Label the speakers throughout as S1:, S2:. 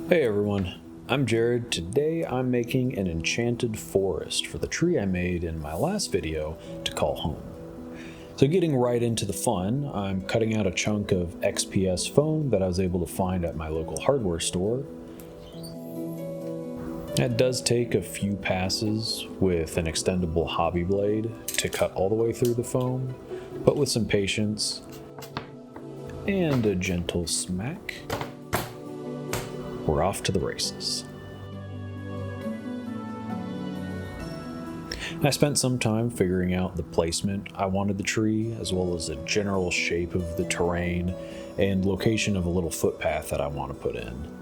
S1: Hey everyone, I'm Jared. Today I'm making an enchanted forest for the tree I made in my last video to call home. So getting right into the fun, I'm cutting out a chunk of XPS foam that I was able to find at my local hardware store. It does take a few passes with an extendable hobby blade to cut all the way through the foam, but with some patience and a gentle smack, we're off to the races. I spent some time figuring out the placement I wanted the tree, as well as the general shape of the terrain and location of a little footpath that I want to put in.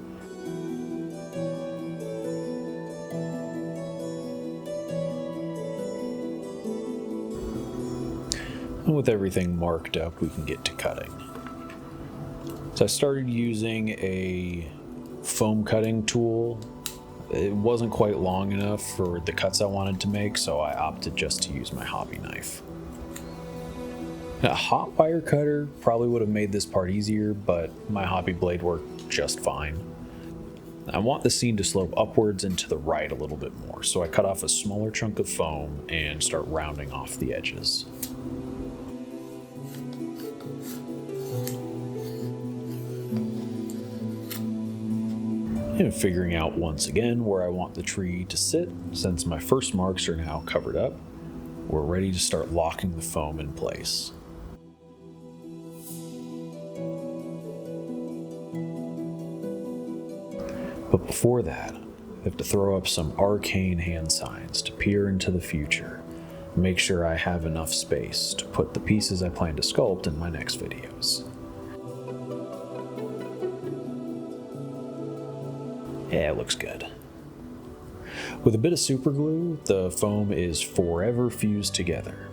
S1: And with everything marked up, we can get to cutting. So I started using a foam cutting tool. It wasn't quite long enough for the cuts I wanted to make, so I opted just to use my hobby knife. A hot wire cutter probably would have made this part easier, but my hobby blade worked just fine. I want the scene to slope upwards and to the right a little bit more, so I cut off a smaller chunk of foam and start rounding off the edges. And figuring out once again where I want the tree to sit, since my first marks are now covered up, we're ready to start locking the foam in place. But before that, I have to throw up some arcane hand signs to peer into the future, and make sure I have enough space to put the pieces I plan to sculpt in my next videos. Yeah, it looks good. With a bit of super glue, the foam is forever fused together.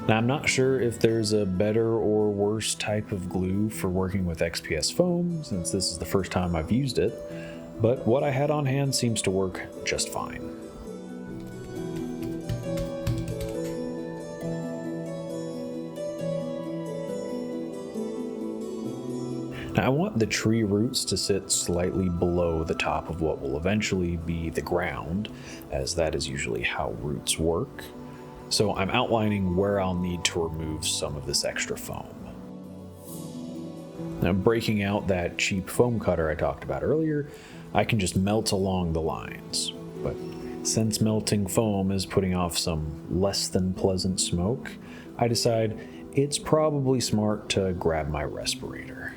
S1: Now, I'm not sure if there's a better or worse type of glue for working with XPS foam, since this is the first time I've used it, but what I had on hand seems to work just fine. Now, I want the tree roots to sit slightly below the top of what will eventually be the ground, as that is usually how roots work. So I'm outlining where I'll need to remove some of this extra foam. Now, breaking out that cheap foam cutter I talked about earlier, I can just melt along the lines. But since melting foam is putting off some less than pleasant smoke, I decide it's probably smart to grab my respirator.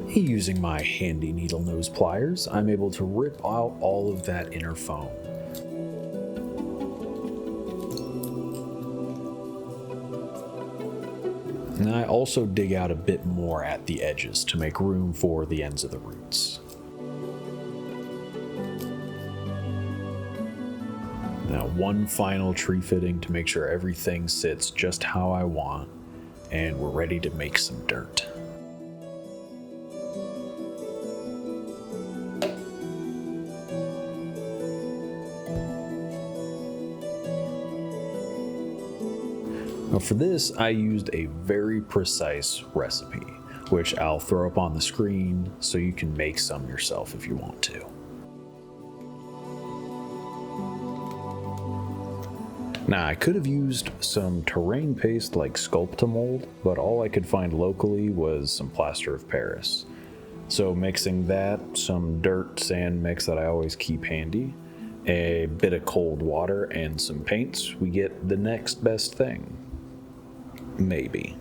S1: Using my handy needle nose pliers, I'm able to rip out all of that inner foam. And I also dig out a bit more at the edges to make room for the ends of the roots. Now, one final tree fitting to make sure everything sits just how I want, and we're ready to make some dirt. Now for this, I used a very precise recipe, which I'll throw up on the screen so you can make some yourself if you want to. Now, I could have used some terrain paste like Sculpting, but all I could find locally was some plaster of Paris. So mixing that, some dirt sand mix that I always keep handy, a bit of cold water, and some paints, we get the next best thing. Maybe.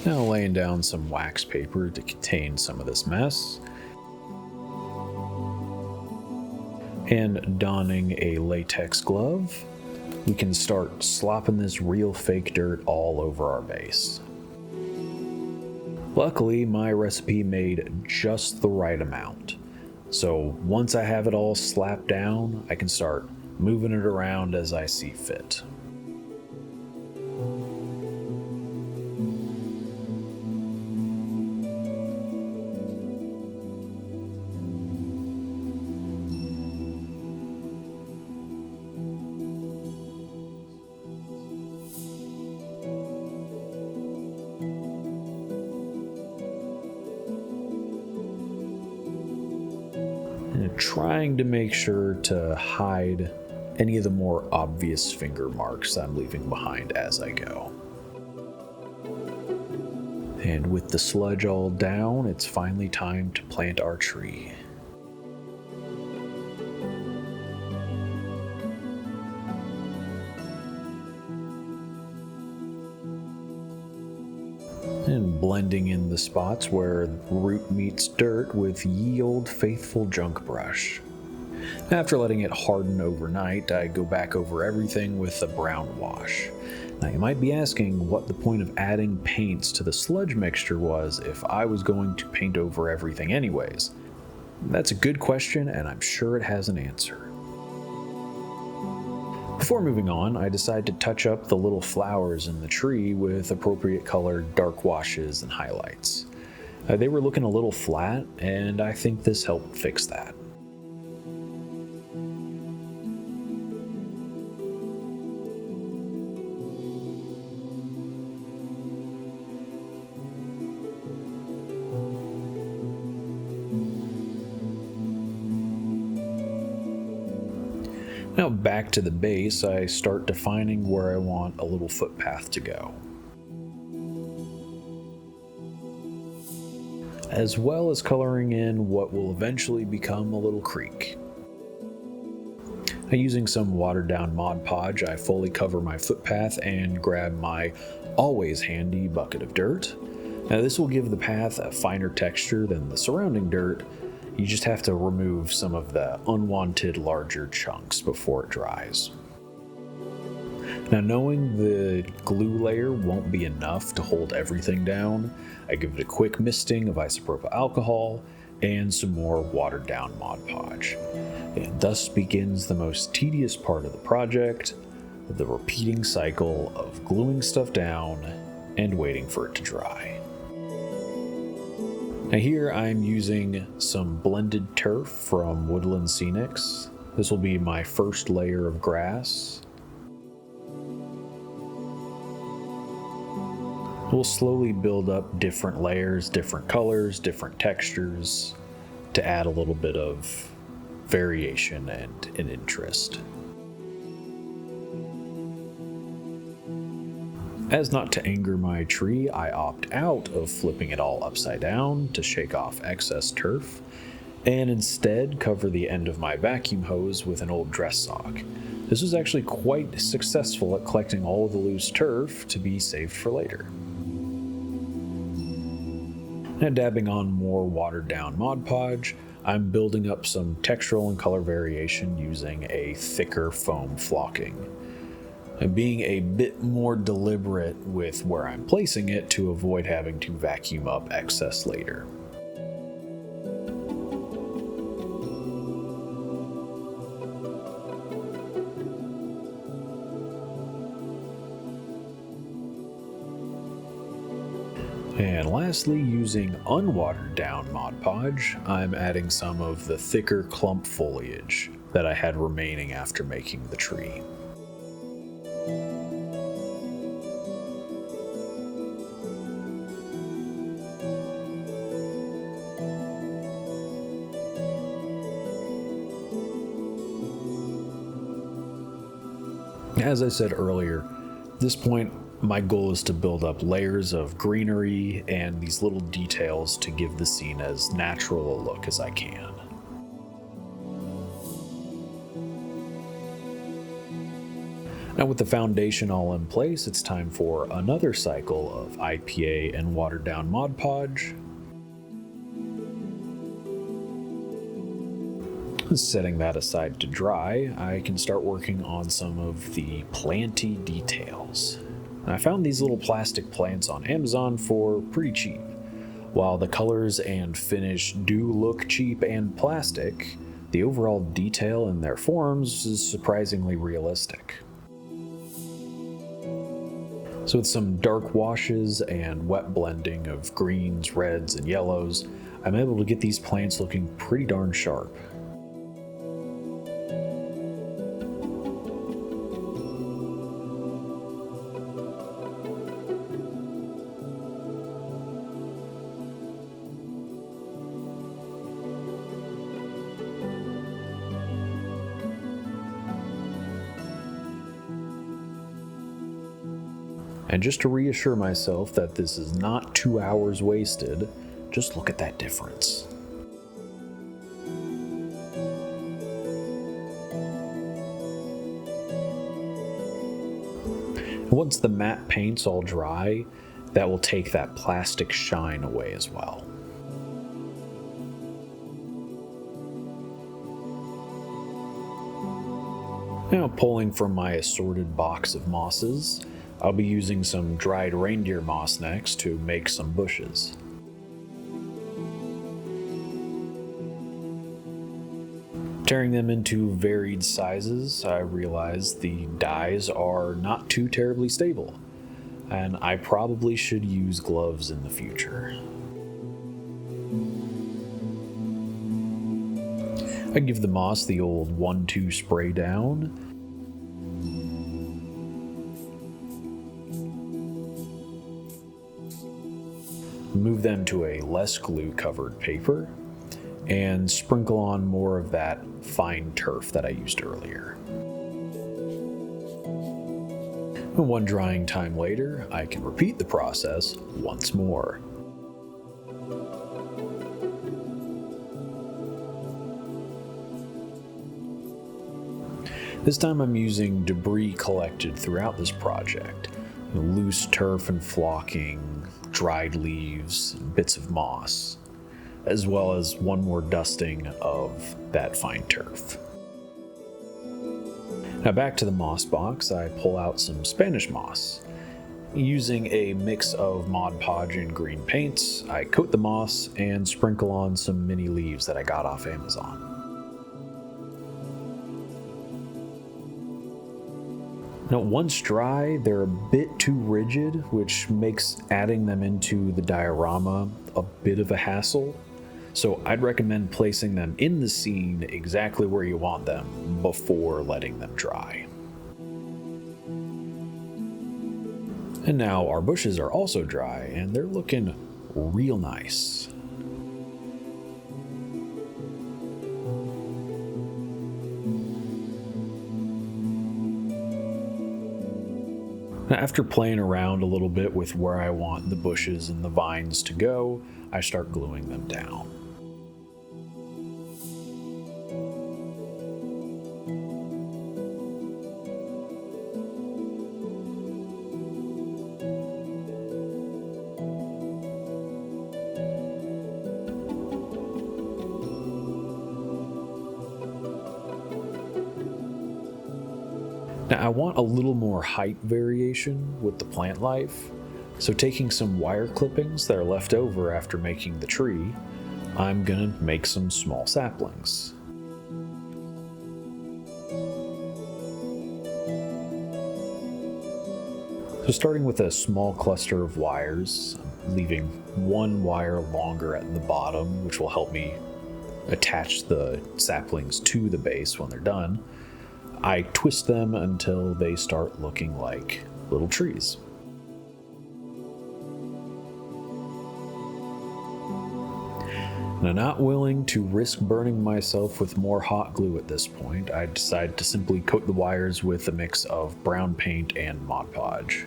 S1: Now laying down some wax paper to contain some of this mess. And donning a latex glove, we can start slopping this real fake dirt all over our base. Luckily, my recipe made just the right amount. So once I have it all slapped down, I can start moving it around as I see fit. Trying to make sure to hide any of the more obvious finger marks I'm leaving behind as I go. And with the sludge all down, it's finally time to plant our tree. And blending in the spots where root meets dirt with ye old faithful junk brush. After letting it harden overnight, I go back over everything with a brown wash. Now you might be asking what the point of adding paints to the sludge mixture was if I was going to paint over everything anyways. That's a good question, and I'm sure it has an answer. Before moving on, I decided to touch up the little flowers in the tree with appropriate colored dark washes and highlights. They were looking a little flat, and I think this helped fix that. Now back to the base, I start defining where I want a little footpath to go, as well as coloring in what will eventually become a little creek. Now, using some watered down Mod Podge, I fully cover my footpath and grab my always handy bucket of dirt. Now this will give the path a finer texture than the surrounding dirt. You just have to remove some of the unwanted larger chunks before it dries. Now knowing the glue layer won't be enough to hold everything down, I give it a quick misting of isopropyl alcohol and some more watered down Mod Podge. And thus begins the most tedious part of the project, the repeating cycle of gluing stuff down and waiting for it to dry. Now here I'm using some blended turf from Woodland Scenics. This will be my first layer of grass. We'll slowly build up different layers, different colors, different textures to add a little bit of variation and an interest. As not to anger my tree, I opt out of flipping it all upside down to shake off excess turf, and instead cover the end of my vacuum hose with an old dress sock. This was actually quite successful at collecting all of the loose turf to be saved for later. Now dabbing on more watered down Mod Podge, I'm building up some textural and color variation using a thicker foam flocking. And being a bit more deliberate with where I'm placing it to avoid having to vacuum up excess later. And lastly, using unwatered down Mod Podge, I'm adding some of the thicker clump foliage that I had remaining after making the tree. As I said earlier, at this point, my goal is to build up layers of greenery and these little details to give the scene as natural a look as I can. Now with the foundation all in place, it's time for another cycle of IPA and watered down Mod Podge. Setting that aside to dry, I can start working on some of the planty details. I found these little plastic plants on Amazon for pretty cheap. While the colors and finish do look cheap and plastic, the overall detail in their forms is surprisingly realistic. So with some dark washes and wet blending of greens, reds, and yellows, I'm able to get these plants looking pretty darn sharp. And just to reassure myself that this is not 2 hours wasted, just look at that difference. And once the matte paint's all dry, that will take that plastic shine away as well. Now, pulling from my assorted box of mosses, I'll be using some dried reindeer moss next to make some bushes. Tearing them into varied sizes, I realized the dies are not too terribly stable, and I probably should use gloves in the future. I give the moss the old 1-2 spray down. Move them to a less glue covered paper and sprinkle on more of that fine turf that I used earlier. And one drying time later, I can repeat the process once more. This time I'm using debris collected throughout this project, loose turf and flocking, dried leaves, bits of moss, as well as one more dusting of that fine turf. Now back to the moss box, I pull out some Spanish moss. Using a mix of Mod Podge and green paints, I coat the moss and sprinkle on some mini leaves that I got off Amazon. Now, once dry, they're a bit too rigid, which makes adding them into the diorama a bit of a hassle. So I'd recommend placing them in the scene exactly where you want them before letting them dry. And now our bushes are also dry, and they're looking real nice. Now, after playing around a little bit with where I want the bushes and the vines to go, I start gluing them down. Now, I want a little more height variation with the plant life, so taking some wire clippings that are left over after making the tree, I'm gonna make some small saplings. So starting with a small cluster of wires, leaving one wire longer at the bottom, which will help me attach the saplings to the base when they're done. I twist them until they start looking like little trees. Now, not willing to risk burning myself with more hot glue at this point, I decide to simply coat the wires with a mix of brown paint and Mod Podge.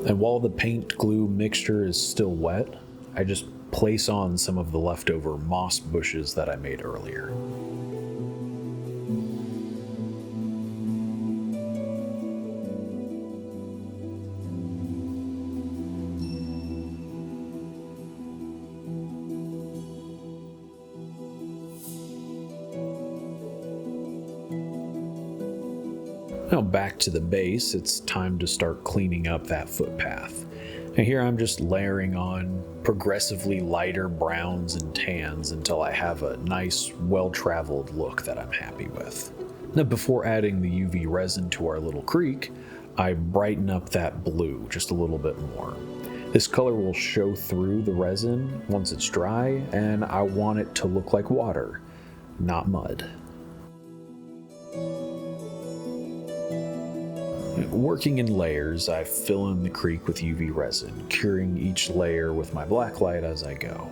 S1: And while the paint glue mixture is still wet, I just place on some of the leftover moss bushes that I made earlier. Now back to the base, it's time to start cleaning up that footpath. And here I'm just layering on progressively lighter browns and tans until I have a nice, well-traveled look that I'm happy with. Now before adding the UV resin to our little creek, I brighten up that blue just a little bit more. This color will show through the resin once it's dry, and I want it to look like water, not mud. Working in layers, I fill in the creek with UV resin, curing each layer with my black light as I go.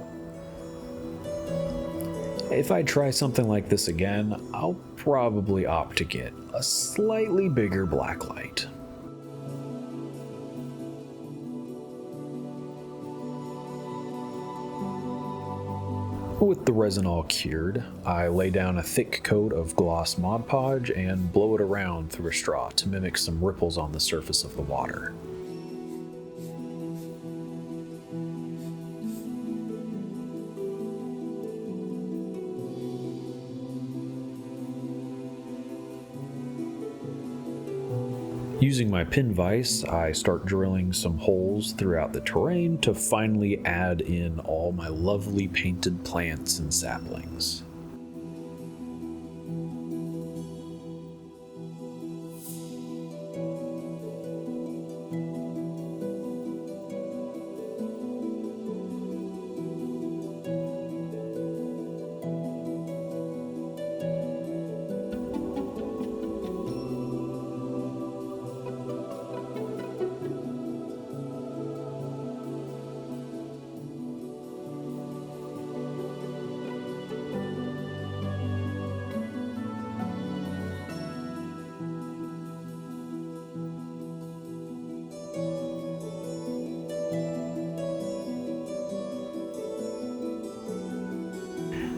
S1: If I try something like this again, I'll probably opt to get a slightly bigger black light. With the resin all cured, I lay down a thick coat of gloss Mod Podge and blow it around through a straw to mimic some ripples on the surface of the water. Using my pin vise, I start drilling some holes throughout the terrain to finally add in all my lovely painted plants and saplings.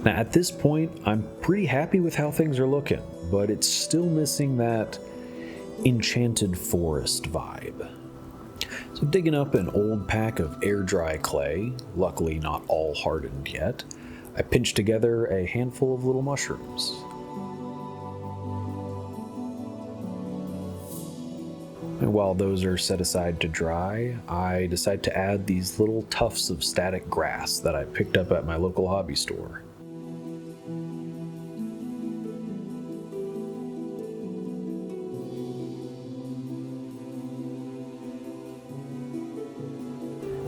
S1: Now at this point, I'm pretty happy with how things are looking, but it's still missing that Enchanted forest vibe. So digging up an old pack of air-dry clay, luckily not all hardened yet, I pinched together a handful of little mushrooms. And while those are set aside to dry, I decide to add these little tufts of static grass that I picked up at my local hobby store.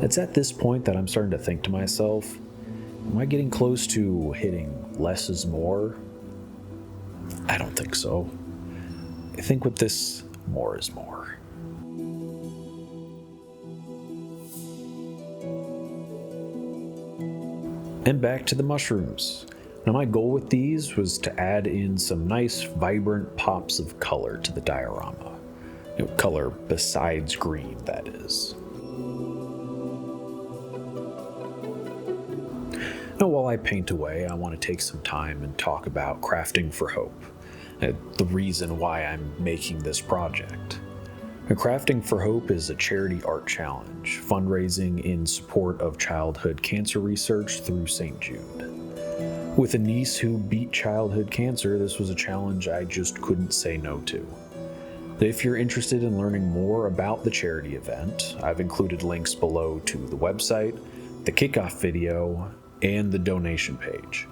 S1: It's at this point that I'm starting to think to myself, am I getting close to hitting less is more? I don't think so. I think with this, more is more. And back to the mushrooms. Now my goal with these was to add in some nice vibrant pops of color to the diorama. Color besides green, that is. Now, while I paint away, I want to take some time and talk about Crafting for Hope, the reason why I'm making this project. Crafting for Hope is a charity art challenge, fundraising in support of childhood cancer research through St. Jude. With a niece who beat childhood cancer, this was a challenge I just couldn't say no to. If you're interested in learning more about the charity event, I've included links below to the website, the kickoff video, and the donation page.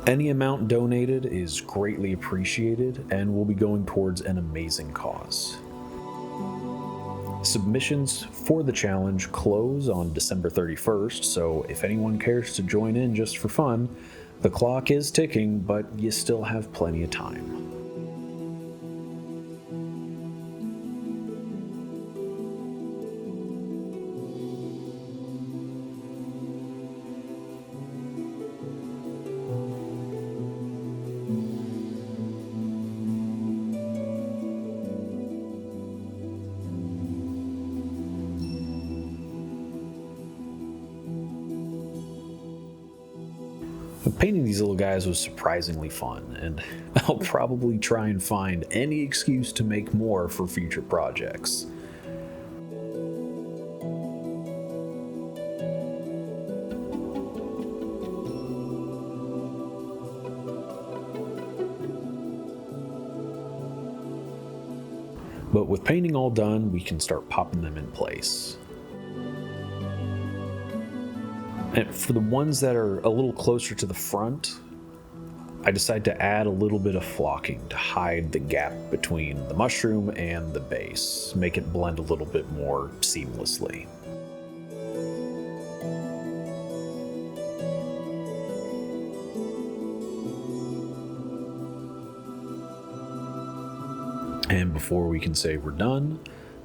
S1: Any amount donated is greatly appreciated and will be going towards an amazing cause. Submissions for the challenge close on December 31st, so if anyone cares to join in just for fun, the clock is ticking, but you still have plenty of time. Painting these little guys was surprisingly fun, and I'll probably try and find any excuse to make more for future projects. But with painting all done, we can start popping them in place. And for the ones that are a little closer to the front, I decided to add a little bit of flocking to hide the gap between the mushroom and the base, make it blend a little bit more seamlessly. And before we can say we're done,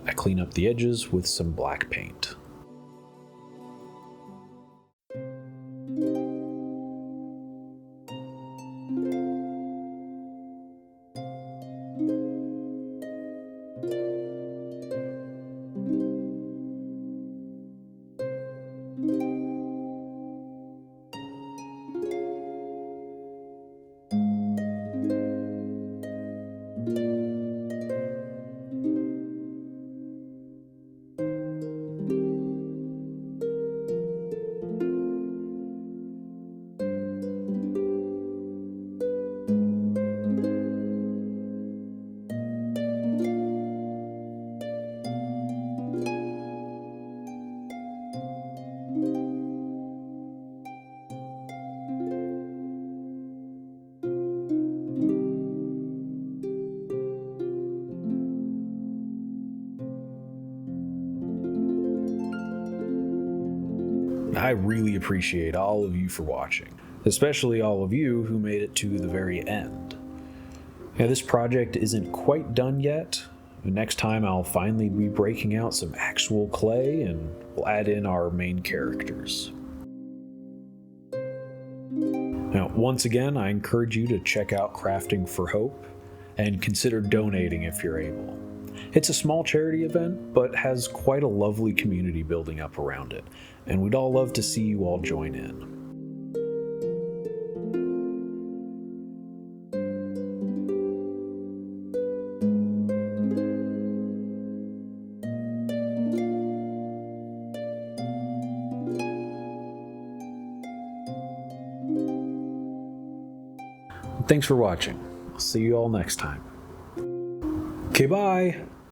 S1: I clean up the edges with some black paint. I really appreciate all of you for watching, especially all of you who made it to the very end. Now, this project isn't quite done yet. Next time I'll finally be breaking out some actual clay and we'll add in our main characters. Now, once again, I encourage you to check out Crafting for Hope and consider donating if you're able. It's a small charity event, but has quite a lovely community building up around it, and we'd all love to see you all join in. Thanks for watching. I'll see you all next time. Okay, bye!